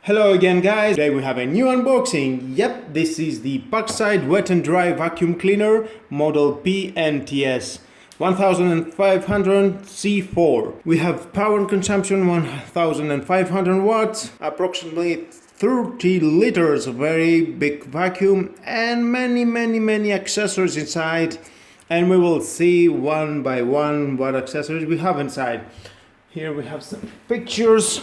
Hello again guys, today we have a new unboxing. Yep, this is the Parkside Wet and Dry Vacuum Cleaner model PNTS 1500 C4. We have power consumption 1500 watts, approximately 30 liters, a very big vacuum, and many accessories inside, and we will see one by one what accessories we have inside. Here we have some pictures.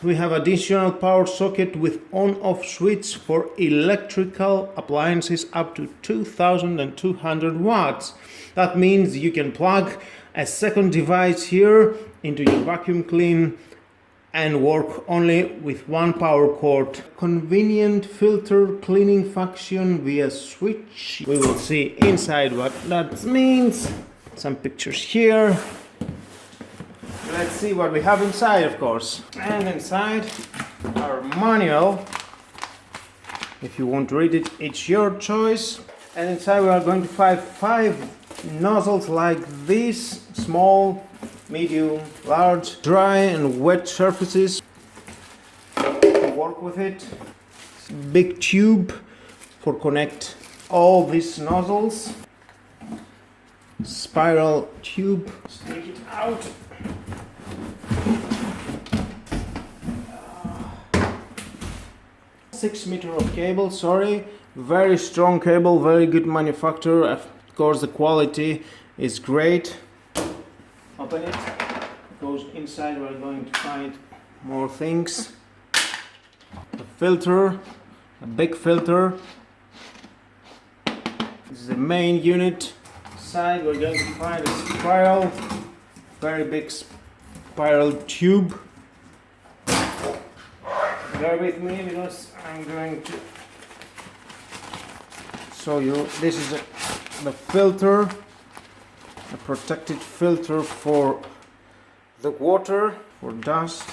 We have additional power socket with on-off switch for electrical appliances up to 2200 watts. That means you can plug a second device here into your vacuum clean and work only with one power cord. Convenient filter cleaning function via switch. We will see inside what that means. Some pictures here. Let's see what we have inside, of course. And inside our manual. If you want to read it, it's your choice. And inside we are going to find 5 nozzles like this: small, medium, large, dry and wet surfaces to work with it. Big tube for connect all these nozzles. Spiral tube. Let's take it out. 6 meters of cable, very strong cable, very good manufacturer. Of course the quality is great. Open it, goes inside. We're going to find more things. A filter, a big filter. This is the main unit. Inside we're going to find a spiral, very big spiral tube. Bear with me because I'm going to show you. This is the filter, a protected filter for the water, for dust.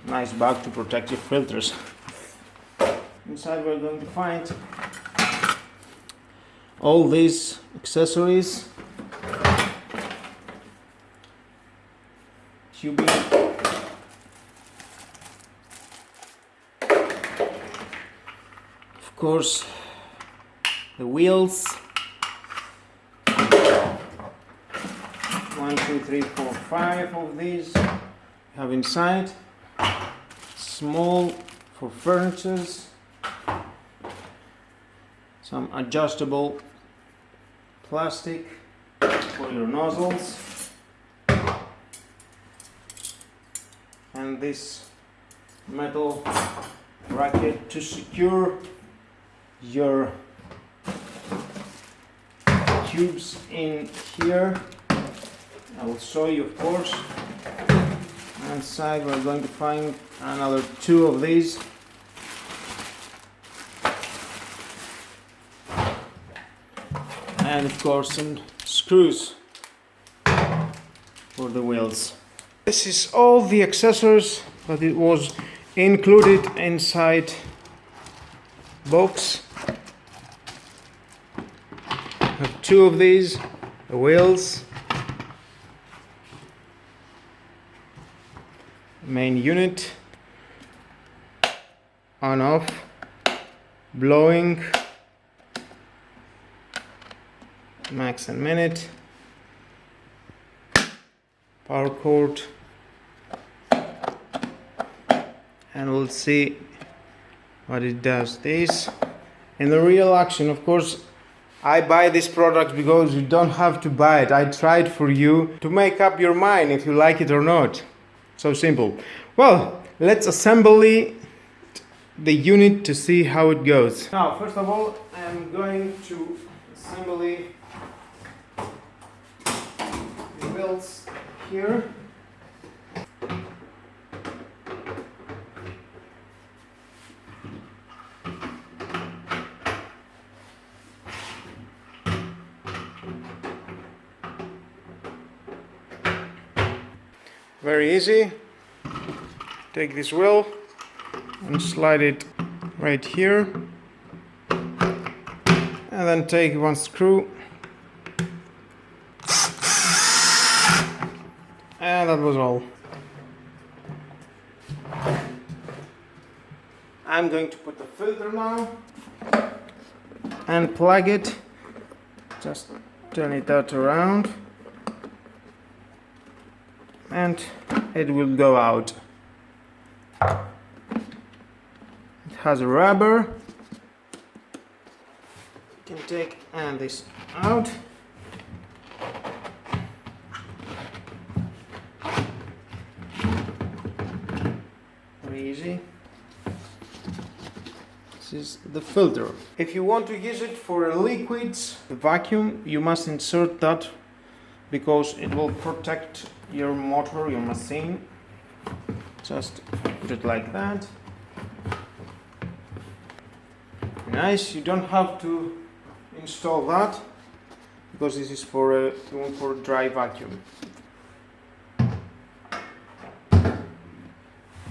Nice bag to protect your filters. Inside we're going to find all these accessories, tubing, of course the wheels, 1, 2, 3, 4, 5 of these we have inside. Small for furnitures, some adjustable plastic for your nozzles, and this metal bracket to secure your tubes in here. I will show you, of course. Inside we're going to find another 2 of these. And of course some screws for the wheels. This is all the accessories that it was included inside box. I have 2 of these, the wheels, main unit, on off, blowing, max and minute, power cord, and we'll see what it does. This in the real action. Of course I buy this product because you don't have to buy it. I tried for you to make up your mind if you like it or not. So simple. Well, let's assemble the unit to see how it goes. Now first of all I'm going to assemble the wheels here. Very easy. Take this wheel and slide it right here, and then take one screw, and that was all. I'm going to put the filter now and plug it. Just turn it out around and it will go out. It has a rubber. You can take this out. Very easy. This is the filter. If you want to use it for a liquids vacuum, you must insert that because it will protect your motor, your machine. Just put it like that. Nice. You don't have to install that because this is for a dry vacuum.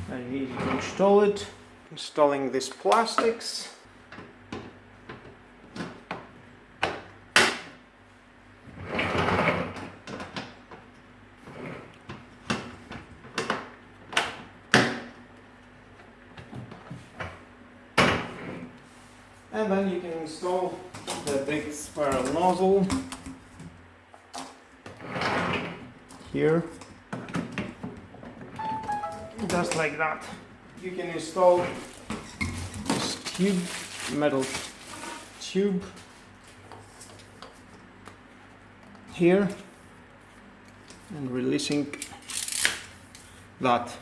Very easy to install it. Installing these plastics. And then you can install the big spiral nozzle here, just like that. You can install this tube, metal tube here, and releasing that.